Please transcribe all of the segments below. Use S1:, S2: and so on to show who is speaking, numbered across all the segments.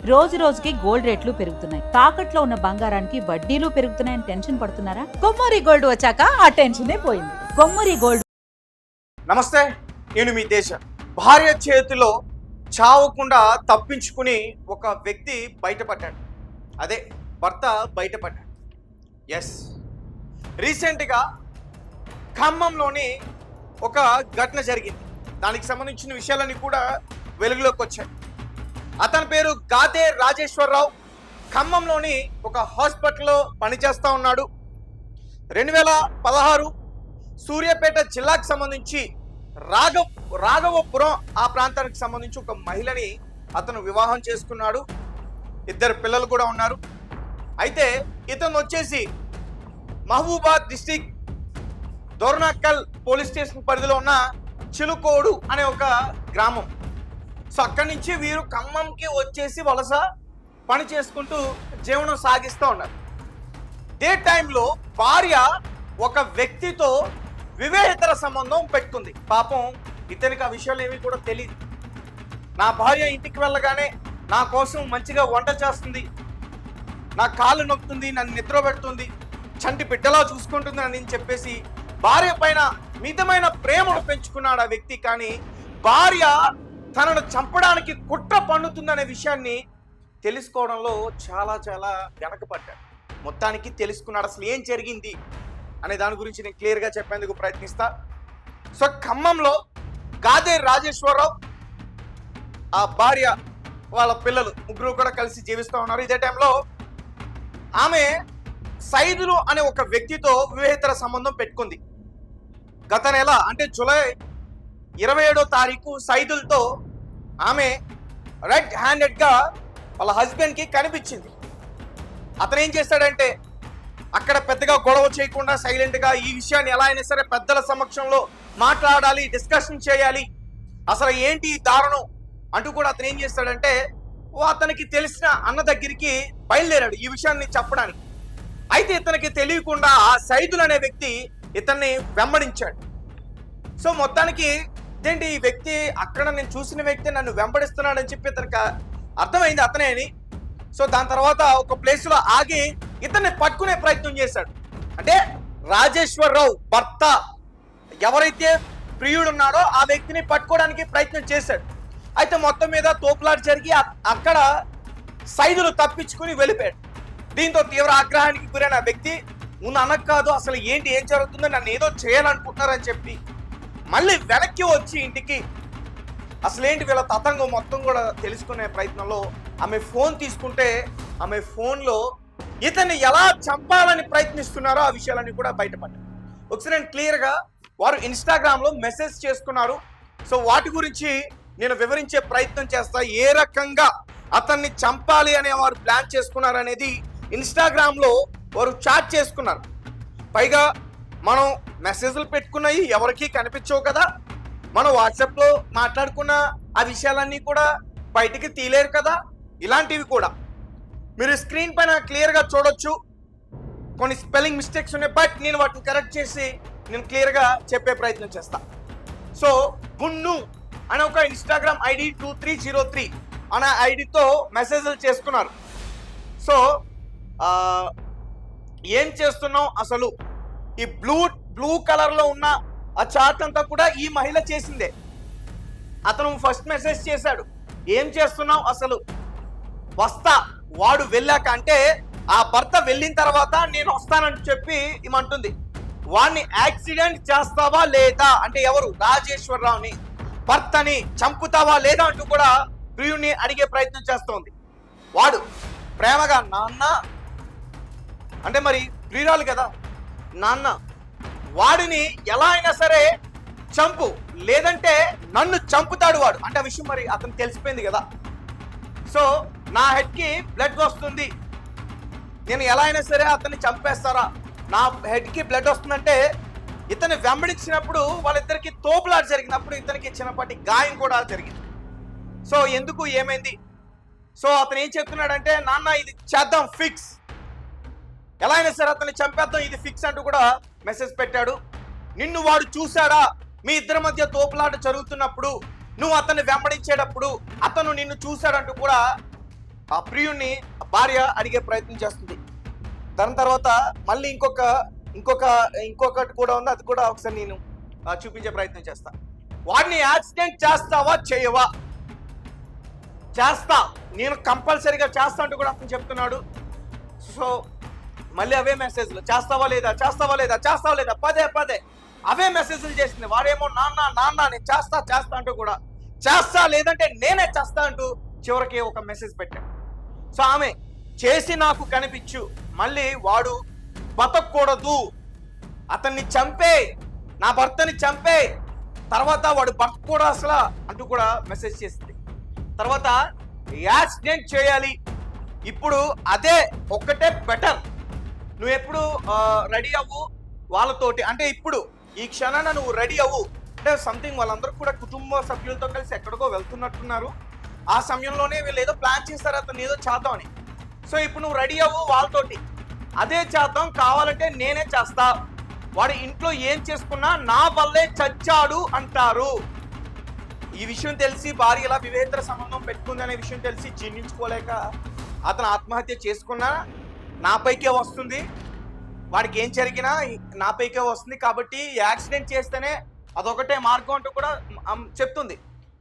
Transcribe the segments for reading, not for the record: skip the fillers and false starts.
S1: రోజు రోజుకి గోల్డ్ రేట్లు పెరుగుతున్నాయి. తాకట్లో ఉన్న బంగారానికి వడ్డీలు పెరుగుతున్నాయని టెన్షన్ పడుతున్నారా? కొమ్మూరి గోల్డ్ వచ్చాక ఆ టెన్షనే పోయింది. కొమ్మూరి గోల్డ్.
S2: నమస్తే, నేను మీ దేశ. భార్య చేతిలో చావకుండా తప్పించుకుని ఒక వ్యక్తి బయటపడ్డాడు. అదే భర్త బయటపడ్డాడు. ఎస్, రీసెంట్గా ఖమ్మంలోని ఒక ఘటన జరిగింది. దానికి సంబంధించిన విషయాలన్నీ కూడా వెలుగులోకి వచ్చాయి. అతని పేరు గాదే రాజేశ్వరరావు. ఖమ్మంలోని ఒక హాస్పిటల్లో పనిచేస్తూ ఉన్నాడు. 2016 సూర్యాపేట జిల్లాకు సంబంధించి రాఘవపురం ఆ ప్రాంతానికి సంబంధించి ఒక మహిళని అతను వివాహం చేసుకున్నాడు. 2 పిల్లలు కూడా ఉన్నారు. అయితే ఇతను వచ్చేసి మహబూబాద్ డిస్టిక్ దోర్నాకల్ పోలీస్ స్టేషన్ పరిధిలో ఉన్న చిలుకోడు అనే ఒక గ్రామం. సో అక్కడి నుంచి వీరు ఖమ్మంకి వచ్చేసి వలస పని చేసుకుంటూ జీవనం సాగిస్తూ ఉన్నారు. డే టైంలో భార్య ఒక వ్యక్తితో వివాహేతర సంబంధం పెట్టుకుంది. పాపం ఇతనికి ఆ విషయాలు ఏమీ కూడా తెలియదు. నా భార్య ఇంటికి వెళ్ళగానే నా కోసం మంచిగా వంట చేస్తుంది, నా కాళ్ళు నొక్కుతుంది, నన్ను నిద్ర పెడుతుంది, చంటి బిడ్డలా చూసుకుంటుంది అని చెప్పేసి భార్య పైన మితమైన ప్రేమను పెంచుకున్నాడు ఆ వ్యక్తి. కానీ భార్య తనను చంపడానికి కుట్ర పన్నుతుందనే విషయాన్ని తెలుసుకోవడంలో చాలా వెనకపడ్డాడు. మొత్తానికి తెలుసుకున్నాడు అసలు ఏం జరిగింది అనే దాని గురించి నేను క్లియర్గా చెప్పేందుకు ప్రయత్నిస్తా. సో ఖమ్మంలో గాదే రాజేశ్వరరావు, ఆ భార్య, వాళ్ళ పిల్లలు ముగ్గురు కూడా కలిసి జీవిస్తూ ఉన్నారు. ఇదే టైంలో ఆమె సైదులు అనే ఒక వ్యక్తితో వివాహేతర సంబంధం పెట్టుకుంది. గత నెల అంటే జూలై 27వ తారీఖు సైదులతో ఆమె రెడ్ హ్యాండెడ్గా వాళ్ళ హస్బెండ్కి కనిపించింది. అతను ఏం చేస్తాడంటే అక్కడ పెద్దగా గొడవ చేయకుండా సైలెంట్గా ఈ విషయాన్ని ఎలా అయినా సరే పెద్దల సమక్షంలో మాట్లాడాలి, డిస్కషన్ చేయాలి, అసలు ఏంటి ఈ దారుణం అంటూ కూడా అతను ఏం చేస్తాడంటే అతనికి తెలిసిన అన్న దగ్గరికి బయలుదేరాడు ఈ విషయాన్ని చెప్పడానికి. అయితే ఇతనికి తెలియకుండా ఆ సైదులు అనే వ్యక్తి ఇతన్ని వెంబడించాడు. సో మొత్తానికి ఇదేంటి ఈ వ్యక్తి, అక్కడ నేను చూసిన వ్యక్తి నన్ను వెంబడిస్తున్నాడని చెప్పి ఇతనికి అర్థమైంది అతనే అని. సో దాని తర్వాత ఒక ప్లేస్లో ఆగి ఇతన్ని పట్టుకునే ప్రయత్నం చేశాడు. అంటే రాజేశ్వరరావు భర్త ఎవరైతే ప్రియుడున్నాడో ఆ వ్యక్తిని పట్టుకోవడానికి ప్రయత్నం చేశాడు. అయితే మొత్తం మీద తోపులాట జరిగి అక్కడ సైదులు తప్పించుకుని వెళ్ళిపోయాడు. దీంతో తీవ్ర ఆగ్రహానికి గురైన వ్యక్తి ముందు అనకు కాదు అసలు ఏంటి ఏం జరుగుతుందో, నన్ను ఏదో చేయాలనుకుంటున్నారని చెప్పి మళ్ళీ వెనక్కి వచ్చి ఇంటికి అసలేంటి వీళ్ళ తతంగం మొత్తం కూడా తెలుసుకునే ప్రయత్నంలో ఆమె ఫోన్ తీసుకుంటే ఆమె ఫోన్లో ఇతన్ని ఎలా చంపాలని ప్రయత్నిస్తున్నారో ఆ విషయాలన్నీ కూడా బయటపడ్డాయి. ఒకసారి నేను క్లియర్గా వారు ఇన్స్టాగ్రామ్లో మెసేజ్ చేసుకున్నారు. సో వాటి గురించి నేను వివరించే ప్రయత్నం చేస్తా. ఏ రకంగా అతన్ని చంపాలి అనే వారు ప్లాన్ చేసుకున్నారు అనేది ఇన్స్టాగ్రామ్లో వారు చాట్ చేసుకున్నారు. పైగా మనం మెసేజ్లు పెట్టుకున్నవి ఎవరికి కనిపించవు కదా, మనం వాట్సాప్లో మాట్లాడుకున్న ఆ విషయాలన్నీ కూడా బయటికి తీలేరు కదా. ఇలాంటివి కూడా మీరు స్క్రీన్ పైన క్లియర్గా చూడొచ్చు. కొన్ని స్పెల్లింగ్ మిస్టేక్స్ ఉన్నాయి, బట్ నేను వాటిని కరెక్ట్ చేసి నేను క్లియర్గా చెప్పే ప్రయత్నం చేస్తా. సో గున్ను అనే ఒక ఇన్స్టాగ్రామ్ ఐడి 2303 అనే ఐడితో మెసేజ్లు చేసుకున్నారు. సో ఏం చేస్తున్నావు అసలు, ఈ బ్లూ కలర్లో ఉన్న ఆ చాట్ అంతా కూడా ఈ మహిళ చేసిందే. అతను ఫస్ట్ మెసేజ్ చేశాడు, ఏం చేస్తున్నావు అసలు, వస్తా వాడు వెళ్ళాక, అంటే ఆ భర్త వెళ్ళిన తర్వాత నేను వస్తానని చెప్పి ఏమంటుంది, వాడిని యాక్సిడెంట్ చేస్తావా లేదా, అంటే ఎవరు రాజేశ్వరరావుని భర్తని చంపుతావా లేదా అంటూ కూడా ప్రియుని అడిగే ప్రయత్నం చేస్తోంది. వాడు ప్రేమగా నాన్న అంటే మరి ప్రియురాలు కదా, నాన్న వాడిని ఎలా అయినా సరే చంపు, లేదంటే నన్ను చంపుతాడు వాడు అంటే ఆ విషయం మరి అతను తెలిసిపోయింది కదా. సో నా హెడ్కి బ్లడ్ వస్తుంది, నేను ఎలా అయినా సరే అతన్ని చంపేస్తారా, నా హెడ్కి బ్లడ్ వస్తుందంటే ఇతన్ని వెంబడించినప్పుడు వాళ్ళిద్దరికి తోపులాట జరిగినప్పుడు ఇతనికి చిన్నపాటి గాయం కూడా జరిగింది. సో ఎందుకు ఏమైంది, సో అతను ఏం చెప్తున్నాడంటే నాన్న ఇది చేద్దాం ఫిక్స్, ఎలా అయినా సరే అతన్ని చంపేద్దాం, ఇది ఫిక్స్ అంటూ కూడా మెసేజ్ పెట్టాడు. నిన్ను వాడు చూశాడా, మీ ఇద్దరి మధ్య తోపులాట జరుగుతున్నప్పుడు నువ్వు అతన్ని వెంబడించేటప్పుడు అతను నిన్ను చూశాడంటూ కూడా ఆ ప్రియుణ్ణి భార్య అడిగే ప్రయత్నం చేస్తుంది. దాని తర్వాత మళ్ళీ ఇంకొకటి కూడా ఉంది, అది కూడా ఒకసారి నేను చూపించే ప్రయత్నం చేస్తా. వాడిని యాక్సిడెంట్ చేస్తావా చేయవా? చేస్తా, నేను కంపల్సరీగా చేస్తా అంటూ కూడా అతను చెప్తున్నాడు. సో మళ్ళీ అవే మెసేజ్లు, చేస్తావా లేదా పదే అవే మెసేజ్లు చేసింది. వాడేమో నాన్న నేను చేస్తా అంటూ కూడా చేస్తా, లేదంటే నేనే చేస్తా అంటూ చివరికి ఒక మెసేజ్ పెట్టాడు. సో ఆమె చేసి నాకు కనిపించు, మళ్ళీ వాడు బతకూడదు, అతన్ని చంపే, నా భర్తని చంపే, తర్వాత వాడు బతకూడదు అసలు అంటూ కూడా మెసేజ్ చేసింది. తర్వాత యాక్సిడెంట్ చేయాలి, ఇప్పుడు అదే ఒక్కటే బెటర్, నువ్వు ఎప్పుడు రెడీ అవ్వు వాళ్ళతోటి, అంటే ఇప్పుడు ఈ క్షణాన నువ్వు రెడీ అవ్వు అంటే సంథింగ్ వాళ్ళందరూ కూడా కుటుంబ సభ్యులతో కలిసి ఎక్కడికో వెళ్తున్నట్టున్నారు. ఆ సమయంలోనే వీళ్ళు ఏదో ప్లాన్ చేస్తారు అతను ఏదో చేద్దామని. సో ఇప్పుడు నువ్వు రెడీ అవ్వు వాళ్ళతోటి, అదే చేద్దాం, కావాలంటే నేనే చేస్తా, వాడు ఇంట్లో ఏం చేసుకున్నా నా వల్లే చచ్చాడు అంటారు. ఈ విషయం తెలిసి భార్య ఇలా వివేతర సంబంధం పెట్టుకుంది అనే విషయం తెలిసి జీర్ణించుకోలేక అతను ఆత్మహత్య చేసుకున్నా నాపైకే వస్తుంది, వాడికి ఏం జరిగినా నాపైకే వస్తుంది, కాబట్టి యాక్సిడెంట్ చేస్తేనే అదొకటే మార్గం అంటూ కూడా చెప్తుంది.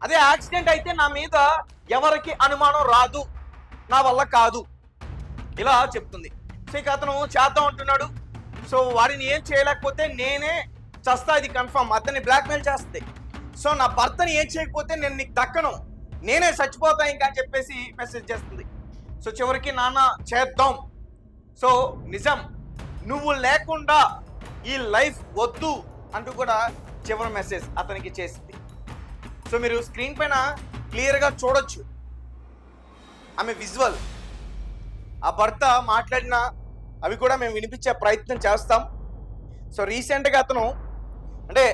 S2: అదే యాక్సిడెంట్ అయితే నా మీద ఎవరికి అనుమానం రాదు, నా వల్ల కాదు, ఇలా చెప్తుంది. సో ఇక అతను చేద్దాం అంటున్నాడు. సో వాడిని ఏం చేయలేకపోతే నేనే చస్తా, ఇది కన్ఫర్మ్, అతన్ని బ్లాక్మెయిల్ చేస్తుంది. సో నా భర్తని ఏం చేయకపోతే నేను నీకు దక్కను, నేనే చచ్చిపోతా ఇంకా అని చెప్పేసి మెసేజ్ చేస్తుంది. సో చివరికి నాన్న చేద్దాం, సో నిజం, నువ్వు లేకుండా ఈ లైఫ్ వద్దు అంటూ కూడా చివరి మెసేజ్ అతనికి చేసింది. సో మీరు స్క్రీన్ పైన క్లియర్గా చూడొచ్చు ఆమె విజువల్, ఆ భర్త మాట్లాడిన అవి కూడా మేము వినిపించే ప్రయత్నం చేస్తాం. సో రీసెంట్గా అతను అంటే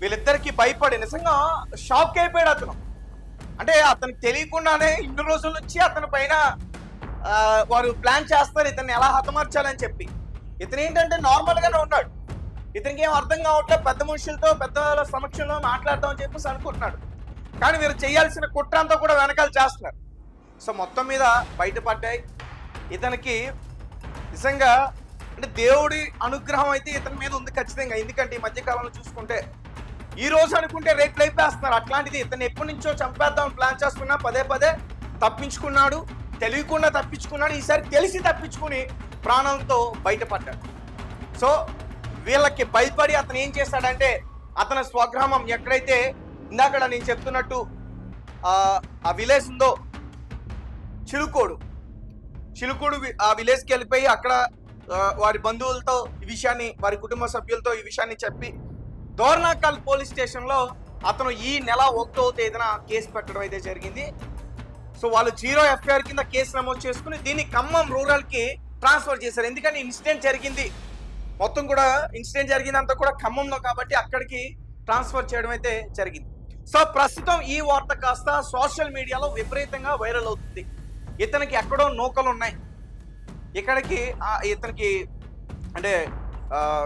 S2: వీళ్ళిద్దరికి భయపడి నిజంగా షాక్ అయిపోయాడు అతను. అంటే అతనికి తెలియకుండానే ఇన్ని రోజుల నుంచి అతని పైన వారు ప్లాన్ చేస్తారు ఇతన్ని ఎలా హతమార్చాలని చెప్పి. ఇతను ఏంటంటే నార్మల్గానే ఉన్నాడు, ఇతనికి ఏం అర్థం కావట్లేదు, పెద్ద మనుషులతో పెద్దల సమక్షంలో మాట్లాడదామని చెప్పేసి అనుకుంటున్నాడు. కానీ వీరు చేయాల్సిన కుట్ర అంతా కూడా వెనకాల చేస్తున్నారు. సో మొత్తం మీద బయటపడ్డాయి. ఇతనికి నిజంగా అంటే దేవుడి అనుగ్రహం అయితే ఇతని మీద ఉంది ఖచ్చితంగా. ఎందుకంటే ఈ మధ్యకాలంలో చూసుకుంటే ఈ రోజు అనుకుంటే రేపు లేపేస్తున్నారు, అట్లాంటిది ఇతను ఎప్పటి నుంచో చంపేద్దామని ప్లాన్ చేసుకున్నా పదే తప్పించుకున్నాడు, తెలియకుండా తప్పించుకున్నాడు. ఈసారి తెలిసి తప్పించుకుని ప్రాణాలతో బయటపడ్డాడు. సో వీళ్ళకి భయపడి అతను ఏం చేశాడంటే అతని స్వగ్రామం ఎక్కడైతే ఇందాక నేను చెప్తున్నట్టు ఆ విలేజ్ ఉందో చిలుకోడు ఆ విలేజ్కి వెళ్ళిపోయి అక్కడ వారి బంధువులతో ఈ విషయాన్ని, వారి కుటుంబ సభ్యులతో ఈ విషయాన్ని చెప్పి దోర్నాకల్ పోలీస్ స్టేషన్లో అతను ఈ నెల 1వ తేదీన కేసు పెట్టడం అయితే జరిగింది. సో వాళ్ళు 0 FIR కింద కేసు నమోదు చేసుకుని దీన్ని ఖమ్మం రూరల్కి ట్రాన్స్ఫర్ చేశారు. ఎందుకంటే ఇన్సిడెంట్ జరిగింది, మొత్తం కూడా ఇన్సిడెంట్ జరిగిందంతా కూడా ఖమ్మంలో, కాబట్టి అక్కడికి ట్రాన్స్ఫర్ చేయడం అయితే జరిగింది. సో ప్రస్తుతం ఈ వార్త కాస్త సోషల్ మీడియాలో విపరీతంగా వైరల్ అవుతుంది. ఇతనికి ఎక్కడో నూకలు ఉన్నాయి, ఇక్కడికి ఇతనికి అంటే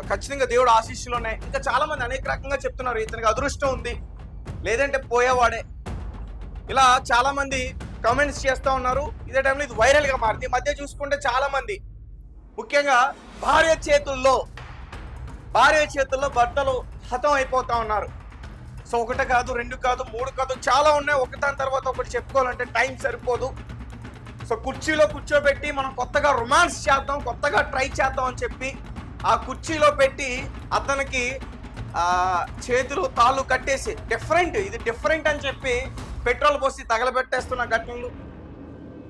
S2: ఖచ్చితంగా దేవుడు ఆశీస్సులు ఉన్నాయి. ఇంకా చాలా మంది అనేక రకంగా చెప్తున్నారు ఇతనికి అదృష్టం ఉంది, లేదంటే పోయేవాడే, ఇలా చాలా మంది కామెంట్స్ చేస్తూ ఉన్నారు. ఇదే టైంలో ఇది వైరల్గా మారింది. ఈ మధ్య చూసుకుంటే చాలా మంది ముఖ్యంగా భార్య చేతుల్లో భర్తలు హతం అయిపోతా ఉన్నారు. సో 1 కాదు 2 కాదు 3 కాదు చాలా ఉన్నాయి, ఒకదాని తర్వాత ఒకటి చెప్పుకోవాలంటే టైం సరిపోదు. సో కుర్చీలో కూర్చోబెట్టి మనం కొత్తగా రొమాన్స్ చేద్దాం, కొత్తగా ట్రై చేద్దాం అని చెప్పి ఆ కుర్చీలో పెట్టి అతనికి చేతులు తాళ్ళు కట్టేసి ఇది డిఫరెంట్ అని చెప్పి పెట్రోల్ పోసి తగలబెట్టేస్తున్న ఘటనలు,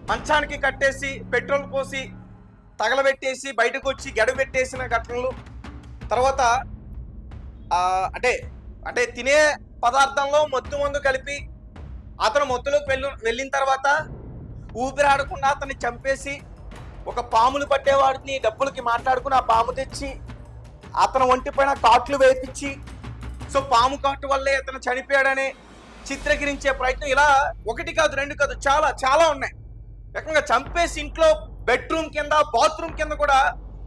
S2: మంచానికి కట్టేసి పెట్రోల్ పోసి తగలబెట్టేసి బయటకు వచ్చి గడబెట్టేసిన ఘటనలు, తర్వాత అంటే తినే పదార్థంలో మందు కలిపి అతను మొత్తులోకి వెళ్ళిన తర్వాత ఊపిరాడకుండా అతన్ని చంపేసి ఒక పాములు పట్టేవాడిని డబ్బులకి మాట్లాడుకుని ఆ పాము తెచ్చి అతను ఒంటి పైన కాట్లు వేపించి సో పాము కాటు వల్లే అతను చనిపోయాడనే చిత్రీకరించే ప్రయత్నం, ఇలా 1 కాదు 2 కాదు చాలా ఉన్నాయి. రకంగా చంపేసి ఇంట్లో బెడ్రూమ్ కింద బాత్రూమ్ కింద కూడా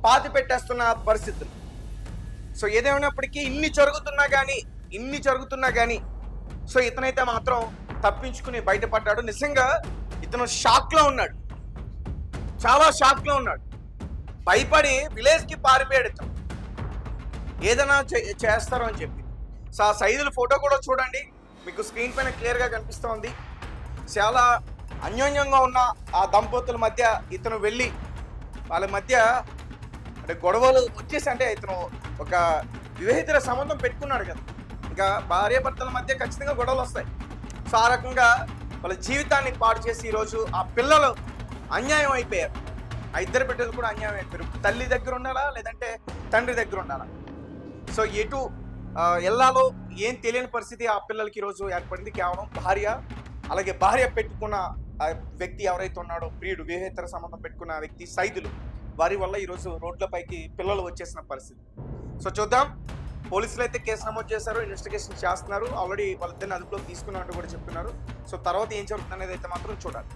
S2: పాతి పెట్టేస్తున్న పరిస్థితులు. సో ఏదేమైనప్పటికీ ఇన్ని జరుగుతున్నా కానీ సో ఇతనైతే మాత్రం తప్పించుకుని బయటపడ్డాడు. నిజంగా ఇతను షాక్లో ఉన్నాడు. చాలా షాక్లో ఉన్నాడు. భయపడి విలేజ్కి పారిపోయాడు ఇతను, ఏదైనా చేస్తారు అని చెప్పి. సో ఆ సైదుల ఫోటో కూడా చూడండి, మీకు స్క్రీన్ పైన క్లియర్గా కనిపిస్తోంది. చాలా అన్యోన్యంగా ఉన్న ఆ దంపతుల మధ్య ఇతను వెళ్ళి వాళ్ళ మధ్య అంటే గొడవలు వచ్చేసి, అంటే ఇతను ఒక వివాహితర సంబంధం పెట్టుకున్నాడు కదా, ఇంకా భార్యాభర్తల మధ్య ఖచ్చితంగా గొడవలు వస్తాయి. సో ఆ రకంగా వాళ్ళ జీవితాన్ని పాడు చేసి ఈరోజు ఆ పిల్లలు అన్యాయం అయిపోయారు. ఆ ఇద్దరు బిడ్డలు కూడా అన్యాయం అయిపోయారు. తల్లి దగ్గర ఉండాలా లేదంటే తండ్రి దగ్గర ఉండాలా, సో ఎటు ఎల్లాలో ఏం తెలియని పరిస్థితి ఆ పిల్లలకి ఈరోజు ఏర్పడింది. కేవలం భార్య, అలాగే భార్య పెట్టుకున్న ఆ వ్యక్తి ఎవరైతే ఉన్నాడో, ప్రియుడు, వివాహేతర సంబంధం పెట్టుకున్న ఆ వ్యక్తి సైదులు, వారి వల్ల ఈరోజు రోడ్లపైకి పిల్లలు వచ్చేసిన పరిస్థితి. సో చూద్దాం, పోలీసులు అయితే కేసు నమోదు చేశారు, ఇన్వెస్టిగేషన్ చేస్తున్నారు. ఆల్రెడీ వాళ్ళిద్దరిని అదుపులోకి తీసుకున్నట్టు కూడా చెప్తున్నారు. సో తర్వాత ఏం జరుగుతుంది అనేది అయితే మాత్రం చూడాలి.